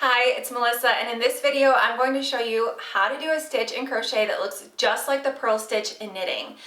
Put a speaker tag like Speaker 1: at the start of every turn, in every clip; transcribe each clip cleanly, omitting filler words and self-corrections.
Speaker 1: Hi, it's Melissa, and in this video I'm going to show you how to do a stitch in crochet that looks just like the purl stitch in knitting.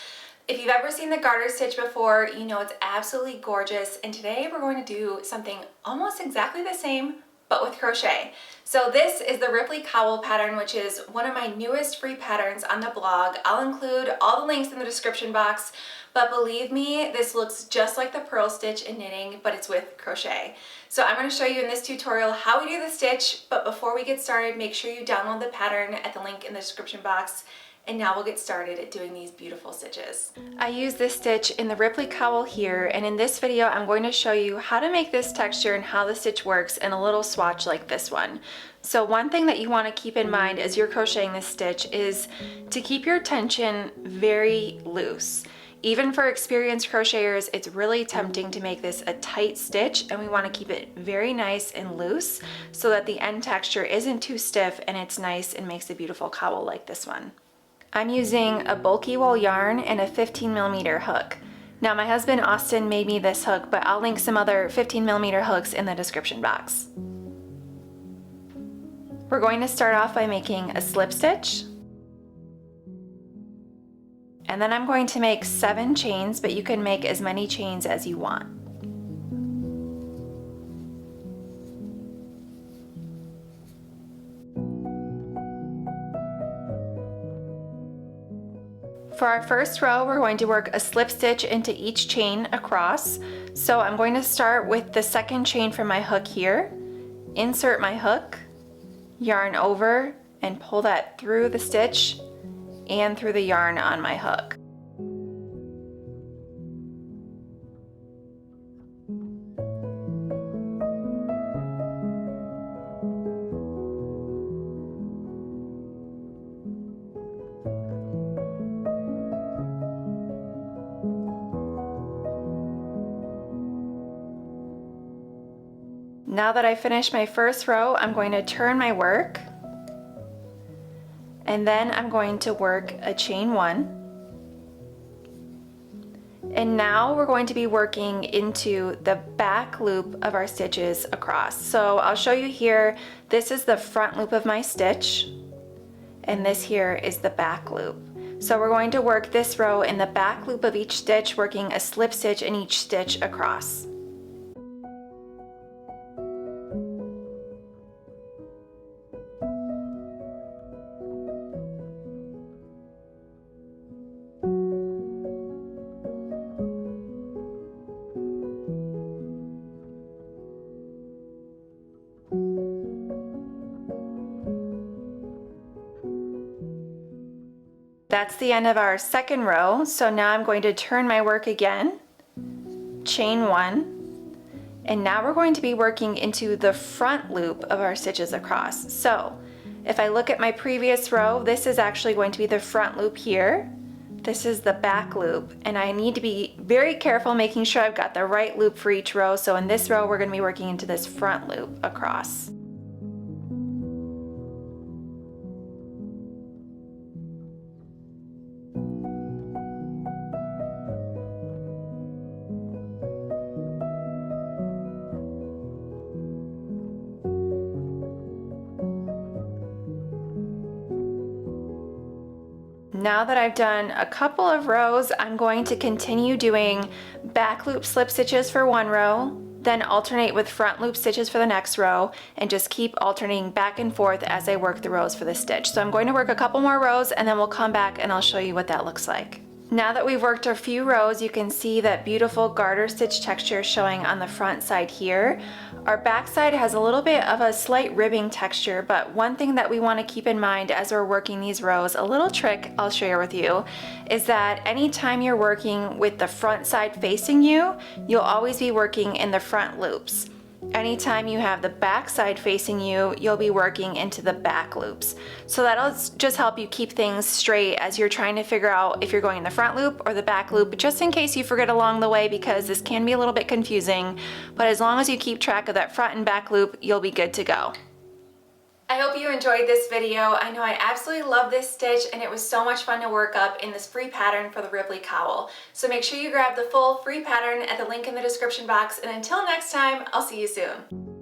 Speaker 1: If you've ever seen the garter stitch before, you know it's absolutely gorgeous, and today we're going to do something almost exactly the same but with crochet. So this is the Ripley Cowl pattern, which is one of my newest free patterns on the blog. I'll include all the links in the description box, but believe me, this looks just like the purl stitch in knitting, but it's with crochet. So I'm going to show you in this tutorial how we do the stitch, but before we get started, make sure you download the pattern at the link in the description box. And now we'll get started at doing these beautiful stitches. I use this stitch in the Ripley Cowl here, and in this video I'm going to show you how to make this texture and how the stitch works in a little swatch like this one. So one thing that you want to keep in mind as you're crocheting this stitch is to keep your tension very loose. Even for experienced crocheters, it's really tempting to make this a tight stitch, and we want to keep it very nice and loose so that the end texture isn't too stiff and it's nice and makes a beautiful cowl like this one. I'm using a bulky wool yarn and a 15mm hook. Now my husband Austin made me this hook, but I'll link some other 15mm hooks in the description box. We're going to start off by making a slip stitch. And then I'm going to make 7 chains, but you can make as many chains as you want. For our first row, we're going to work a slip stitch into each chain across. So I'm going to start with the second chain from my hook here, insert my hook, yarn over, and pull that through the stitch and through the yarn on my hook. Now that I finished my first row, I'm going to turn my work, and then I'm going to work a chain 1. And now we're going to be working into the back loop of our stitches across. So I'll show you here, this is the front loop of my stitch, and this here is the back loop. So we're going to work this row in the back loop of each stitch, working a slip stitch in each stitch across. That's the end of our second row. So now I'm going to turn my work again, chain 1, and now we're going to be working into the front loop of our stitches across. So if I look at my previous row, this is actually going to be the front loop here. This is the back loop, and I need to be very careful making sure I've got the right loop for each row. So in this row, we're going to be working into this front loop across. Now that I've done a couple of rows, I'm going to continue doing back loop slip stitches for one row, then alternate with front loop stitches for the next row, and just keep alternating back and forth as I work the rows for the stitch. So I'm going to work a couple more rows, and then we'll come back and I'll show you what that looks like. Now that we've worked a few rows, you can see that beautiful garter stitch texture showing on the front side here. Our back side has a little bit of a slight ribbing texture, but one thing that we want to keep in mind as we're working these rows, a little trick I'll share with you, is that anytime you're working with the front side facing you, you'll always be working in the front loops. Anytime you have the back side facing you, you'll be working into the back loops. So that'll just help you keep things straight as you're trying to figure out if you're going in the front loop or the back loop, just in case you forget along the way, because this can be a little bit confusing. But as long as you keep track of that front and back loop, you'll be good to go. I hope you enjoyed this video. I know I absolutely love this stitch, and it was so much fun to work up in this free pattern for the Ripley Cowl. So make sure you grab the full free pattern at the link in the description box, and until next time, I'll see you soon.